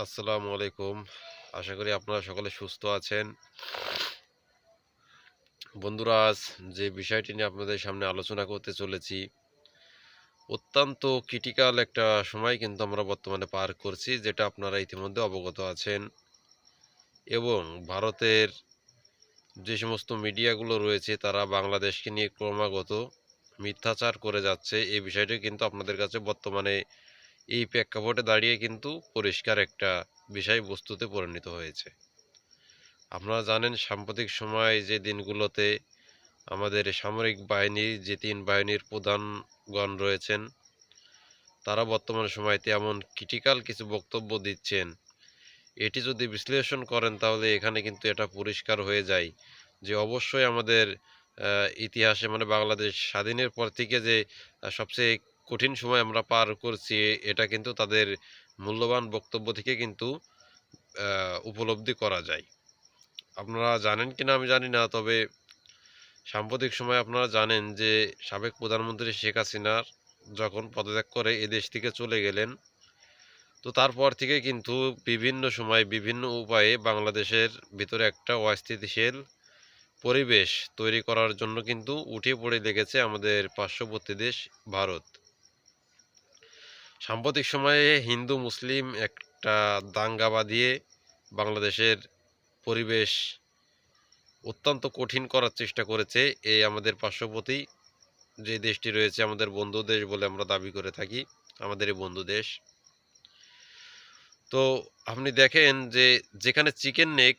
আসসালামু আলাইকুম। আশা করি আপনারা সকলে সুস্থ আছেন। বন্ধুরা, আজ যে বিষয়টি নিয়ে আপনাদের সামনে আলোচনা করতে চলেছি, অত্যন্ত ক্রিটিক্যাল একটা সময় কিন্তু আমরা বর্তমানে পার করছি, যেটা আপনারা ইতিমধ্যে অবগত আছেন। এবং ভারতের যে সমস্ত মিডিয়াগুলো রয়েছে তারা বাংলাদেশকে নিয়ে ক্রমাগত মিথ্যাচার করে যাচ্ছে। এই বিষয়টি কিন্তু আপনাদের কাছে বর্তমানে এই প্রেক্ষাপটে দাঁড়িয়ে কিন্তু পরিষ্কার একটা বিষয়বস্তুতে পরিণত হয়েছে। আপনারা জানেন সাম্প্রতিক সময়ে যে দিনগুলোতে আমাদের সামরিক বাহিনীর যে ৩ বাহিনীর প্রধানগণ রয়েছেন, তারা বর্তমান সময়তে এমন ক্রিটিক্যাল কিছু বক্তব্য দিচ্ছেন, এটি যদি বিশ্লেষণ করেন তাহলে এখানে কিন্তু এটা পরিষ্কার হয়ে যায় যে অবশ্যই আমাদের ইতিহাসে মানে বাংলাদেশ স্বাধীনের পর থেকে যে সবচেয়ে কঠিন সময় আমরা পার করছি, এটা কিন্তু তাদের মূল্যবান বক্তব্য থেকে কিন্তু উপলব্ধি করা যায়। আপনারা জানেন কিনা আমি জানি না, তবে সাম্প্রতিক সময়ে আপনারা জানেন যে সাবেক প্রধানমন্ত্রী শেখ হাসিনার যখন পদত্যাগ করে এদেশ থেকে চলে গেলেন, তো তারপর থেকে কিন্তু বিভিন্ন সময় বিভিন্ন উপায়ে বাংলাদেশের ভিতরে একটা অস্থিতিশীল পরিবেশ তৈরি করার জন্য কিন্তু উঠে পড়ে লেগেছে আমাদের পার্শ্ববর্তী দেশ ভারত। সাম্প্রতিক সময়ে হিন্দু মুসলিম একটা দাঙ্গা বাঁধিয়ে বাংলাদেশের পরিবেশ অত্যন্ত কঠিন করার চেষ্টা করেছে এই আমাদের পার্শ্ববর্তী যে দেশটি রয়েছে, আমাদের বন্ধু দেশ বলে আমরা দাবি করে থাকি, আমাদের এই বন্ধু দেশ। তো আপনি দেখেন যে যেখানে চিকেন নেক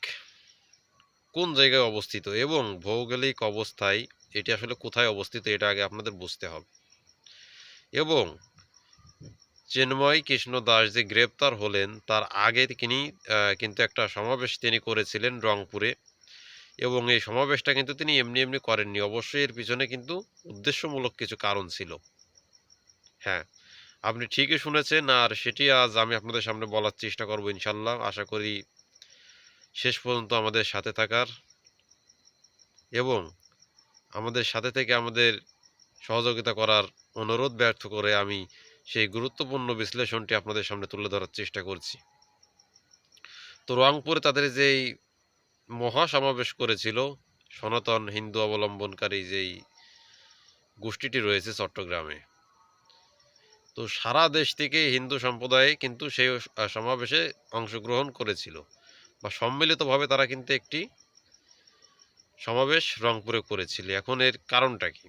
কোন জায়গায় অবস্থিত এবং ভৌগোলিক অবস্থায় এটি আসলে কোথায় অবস্থিত, এটা আগে আপনাদের বুঝতে হবে। এবং চিন্ময় কৃষ্ণ দাস যে গ্রেপ্তার হলেন তার আগে তিনি কিন্তু একটা সমাবেশ তিনি করেছিলেন রংপুরে। এবং এই সমাবেশটা কিন্তু তিনি এমনি এমনি করেননি, অবশ্যই এর পিছনে কিন্তু উদ্দেশ্যমূলক কিছু কারণ ছিল। হ্যাঁ, আপনি ঠিকই শুনেছেন, আর সেটি আজ আমি আপনাদের সামনে বলার চেষ্টা করব ইনশাল্লাহ। আশা করি শেষ পর্যন্ত আমাদের সাথে থাকার এবং আমাদের সাথে থেকে আমাদের সহযোগিতা করার অনুরোধ ব্যর্থ করে আমি সেই গুরুত্বপূর্ণ বিশ্লেষণটি আপনাদের সামনে তুলে ধরার চেষ্টা করছি। তো রংপুরে তাদের যেই মহা সমাবেশ করেছিল সনাতন হিন্দু অবলম্বনকারী যেই গোষ্ঠীটি রয়েছে চট্টগ্রামে, তো সারা দেশ থেকে হিন্দু সম্প্রদায় কিন্তু সেই সমাবেশে অংশগ্রহণ করেছিল, বা সম্মিলিতভাবে তারা কিন্তু একটি সমাবেশ রংপুরে করেছিল। এখন এর কারণটা কি?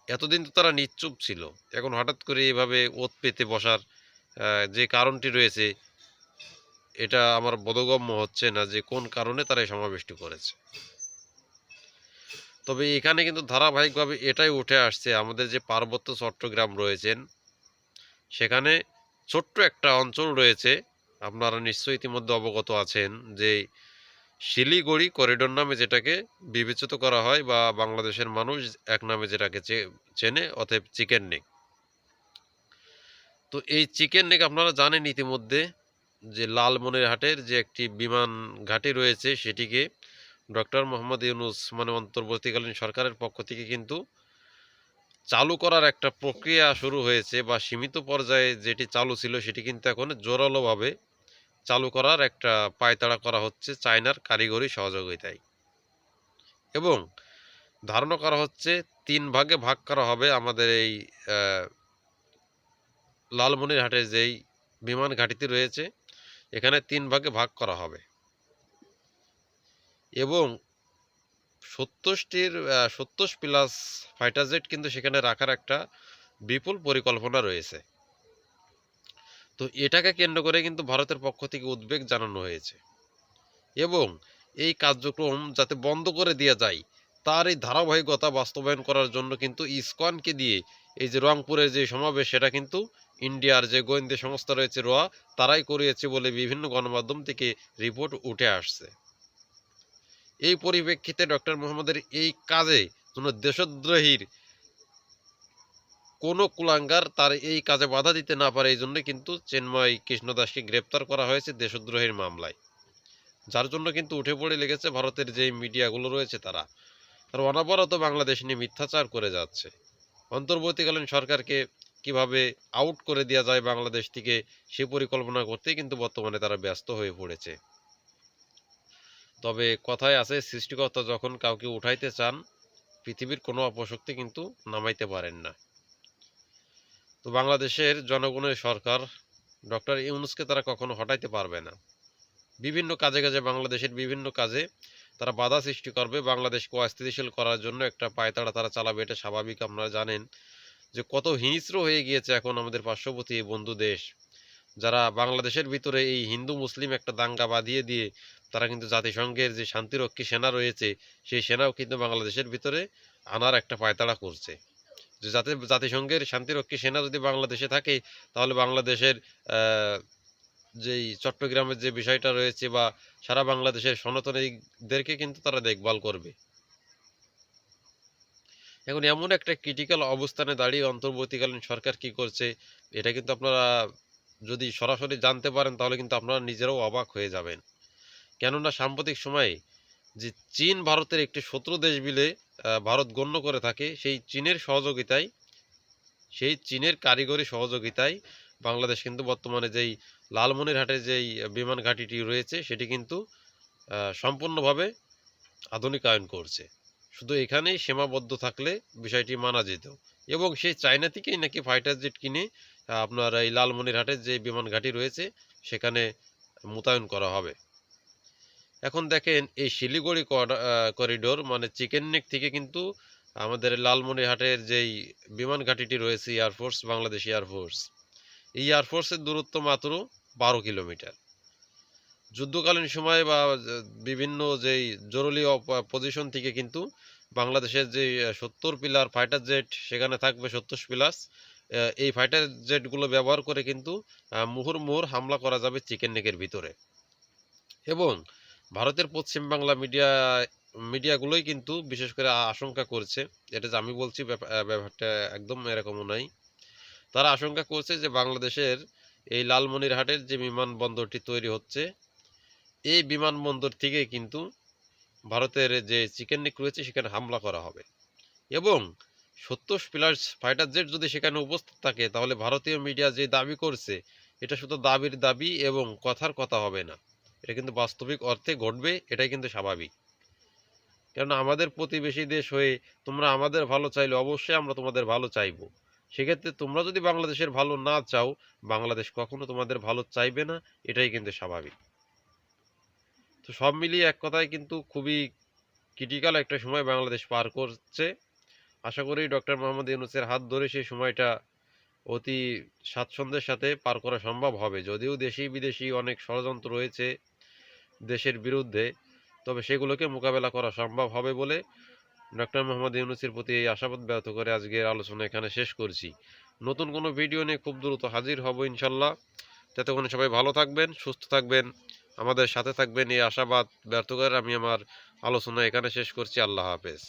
এতদিন তো তারা নিশ্চুপ ছিল, এখন হঠাৎ করে এভাবে ওত পেতে বসার যে কারণটি রয়েছে, এটা আমার বোধগম্য হচ্ছে না যে কোন কারণে তারা এই সমাবেশটি করেছে। তবে এখানে কিন্তু ধারাবাহিকভাবে এটাই উঠে আসছে, আমাদের যে পার্বত্য চট্টগ্রাম রয়েছেন সেখানে ছোট্ট একটা অঞ্চল রয়েছে, আপনারা নিশ্চয়ই ইতিমধ্যে অবগত আছেন যে শিলিগুড়ি করিডোর নামে যেটাকে বিবেচিত করা হয়, বা বাংলাদেশের মানুষ এক নামে যেটাকে চেনে, অতএব চিকেন নেক। তো এই চিকেন নেক আপনারা জানেন ইতিমধ্যে যে লালমনিরহাটের যে একটি বিমান ঘাঁটি রয়েছে সেটিকে ডক্টর মোহাম্মদ ইউনূস মানে অন্তর্বর্তীকালীন সরকারের পক্ষ থেকে কিন্তু চালু করার একটা প্রক্রিয়া শুরু হয়েছে, বা সীমিত পর্যায়ে যেটি চালু ছিল সেটি কিন্তু এখন জোরালোভাবে চালু করার একটা পায়তারা করা হচ্ছে চায়নার কারিগরি সহযোগিতায়। এবং ধারণা করা হচ্ছে ৩ ভাগে ভাগ করা হবে আমাদের এই লালমনিরহাটের যেই বিমান ঘাঁটিটি রয়েছে, এখানে ৩ ভাগে ভাগ করা হবে। এবং ৭০ প্লাস ফাইটার জেট কিন্তু সেখানে রাখার একটা বিপুল পরিকল্পনা রয়েছে। তো এটাকে কেন্দ্র করে কিন্তু ভারতের পক্ষ থেকে উদ্বেগ জানানো হয়েছে। এবং এই কার্যক্রম যাতে বন্ধ করে দেওয়া যায় তার এই ধারাবাহিকতা বাস্তবায়ন করার জন্য কিন্তু ইসকনকে দিয়ে এই যে রংপুরের যে সমাবেশ সেটা কিন্তু ইন্ডিয়ার যে গোয়েন্দা সংস্থা রয়েছে রোয়া, তারাই করিয়েছে বলে বিভিন্ন গণমাধ্যম থেকে রিপোর্ট উঠে আসছে। এই পরিপ্রেক্ষিতে ডক্টর মোহাম্মদের এই কাজে কোনো দেশদ্রোহীর কোনো কুলাঙ্গার তার এই কাজে বাধা দিতে না পারে, এই জন্য কিন্তু চিন্ময় কৃষ্ণ দাসকে গ্রেপ্তার করা হয়েছে দেশদ্রোহের মামলায়। যার জন্য কিন্তু উঠে পড়ে লেগেছে ভারতের যে মিডিয়াগুলো রয়েছে তারা অনবরত বাংলাদেশ নিয়ে মিথ্যাচার করে যাচ্ছে। অন্তর্বর্তীকালীন সরকারকে কিভাবে আউট করে দেওয়া যায় বাংলাদেশ থেকে, সে পরিকল্পনা করতেই কিন্তু বর্তমানে তারা ব্যস্ত হয়ে পড়েছে। তবে কথায় আছে, সৃষ্টিকর্তা যখন কাউকে উঠাইতে চান, পৃথিবীর কোনো অপশক্তি কিন্তু নামাইতে পারেন না। তো বাংলাদেশের জনগণের সরকার ডক্টর ইউনূসকে তারা কখনো হটাইতে পারবে না। বিভিন্ন কাজে কাজে বাংলাদেশের বিভিন্ন কাজে তারা বাধা সৃষ্টি করবে, বাংলাদেশকে অস্থিতিশীল করার জন্য একটা পায়তাড়া তারা চালাবে, এটা স্বাভাবিক। আপনারা জানেন যে কত হিংস্র হয়ে গিয়েছে এখন আমাদের পার্শ্ববর্তী বন্ধু দেশ, যারা বাংলাদেশের ভিতরে এই হিন্দু মুসলিম একটা দাঙ্গা বাঁধিয়ে দিয়ে তারা কিন্তু জাতিসংঘের যে শান্তিরক্ষী সেনা রয়েছে সেই সেনাও কিন্তু বাংলাদেশের ভিতরে আনার একটা পায়তাড়া করছে। যে যাতে জাতিসংঘের শান্তিরক্ষী সেনা যদি বাংলাদেশে থাকে, তাহলে বাংলাদেশের যেই চট্টগ্রামের যে বিষয়টা রয়েছে বা সারা বাংলাদেশের সনাতনীদেরকে কিন্তু তারা দেখভাল করবে। এখন এমন একটা ক্রিটিক্যাল অবস্থানে দাঁড়িয়ে অন্তর্বর্তীকালীন সরকার কি করছে, এটা কিন্তু আপনারা যদি সরাসরি জানতে পারেন তাহলে কিন্তু আপনারা নিজেরাও অবাক হয়ে যাবেন। কেননা সাম্প্রতিক সময়ে যে চীন ভারতের একটি শত্রু দেশ বলে ভারত গণ্য করে থাকে, সেই চীনের কারিগরি সহযোগিতায় বাংলাদেশ কিন্তু বর্তমানে যেই লালমনিরহাটের যেই বিমান ঘাঁটিটি রয়েছে সেটি কিন্তু সম্পূর্ণভাবে আধুনিকায়ন করছে। শুধু এখানেই সীমাবদ্ধ থাকলে বিষয়টি মানা যেত, এবং সেই চায়না থেকেই নাকি ফাইটার জেট কিনে আপনার এই লালমনিরহাটের যে বিমান ঘাঁটি রয়েছে সেখানে মোতায়েন করা হবে। এখন দেখেন এই শিলিগুড়ি করিডোর মানে চিকেন নেক থেকে কিন্তু আমাদের লালমনিরহাটের যেই বিমান ঘাঁটিটি রয়েছে এয়ারফোর্স, বাংলাদেশ এয়ারফোর্স, এই এয়ারফোর্সের দূরত্ব মাত্র 12 কিলোমিটার। যুদ্ধকালীন সময়ে বা বিভিন্ন যেই জরুরি পজিশন থেকে কিন্তু বাংলাদেশের যে 70 পিলার ফাইটার জেট সেখানে থাকবে, 70 প্লাস এই ফাইটার জেটগুলো ব্যবহার করে কিন্তু মুহুর্মুহুর হামলা করা যাবে চিকেন নেকের ভিতরে। এবং ভারতের পশ্চিম বাংলা মিডিয়াগুলোই কিন্তু বিশেষ করে আশঙ্কা করছে, এটা যে আমি বলছি ব্যাপারটা একদম এরকমও নাই। তারা আশঙ্কা করছে যে বাংলাদেশের এই লালমনিরহাটের যে বিমানবন্দরটি তৈরি হচ্ছে, এই বিমানবন্দর থেকে কিন্তু ভারতের যে চিকেন নেক রয়েছে সেখানে হামলা করা হবে। এবং 70 প্লাস ফাইটার জেট যদি সেখানে উপস্থিত থাকে, তাহলে ভারতীয় মিডিয়া যে দাবি করছে এটা শুধু দাবির দাবি এবং কথার কথা হবে না, এটা কিন্তু বাস্তবিক অর্থে ঘটবে, এটাই কিন্তু স্বাভাবিক। কেননা আমাদের প্রতিবেশী দেশ হয়ে তোমরা আমাদের ভালো চাইলে অবশ্যই আমরা তোমাদের ভালো চাইবো। সেক্ষেত্রে তোমরা যদি বাংলাদেশের ভালো না চাও, বাংলাদেশ কখনো তোমাদের ভালো চাইবে না, এটাই কিন্তু স্বাভাবিক। তো সব মিলিয়ে এক কথায় কিন্তু খুবই ক্রিটিক্যাল একটা সময় বাংলাদেশ পার করছে। আশা করি ডক্টর মোহাম্মদ ইউনূসের হাত ধরে সেই সময়টা অতি স্বাচ্ছন্দ্যের সাথে পার করা সম্ভব হবে। যদিও দেশি বিদেশি অনেক ষড়যন্ত্র রয়েছে দেশের বিরুদ্ধে, তবে সেগুলোকে মোকাবেলা করা সম্ভব হবে বলে ডক্টর মোহাম্মদ ইউনূসের প্রতি এই আশাবাদ ব্যক্ত করে আজকের আলোচনা এখানে শেষ করছি। নতুন কোনো ভিডিও নিয়ে খুব দ্রুত হাজির হব ইনশাল্লাহ। ততক্ষণে সবাই ভালো থাকবেন, সুস্থ থাকবেন, আমাদের সাথে থাকবেন, এই আশাবাদ ব্যর্থ করে আমি আমার আলোচনা এখানে শেষ করছি। আল্লাহ হাফেজ।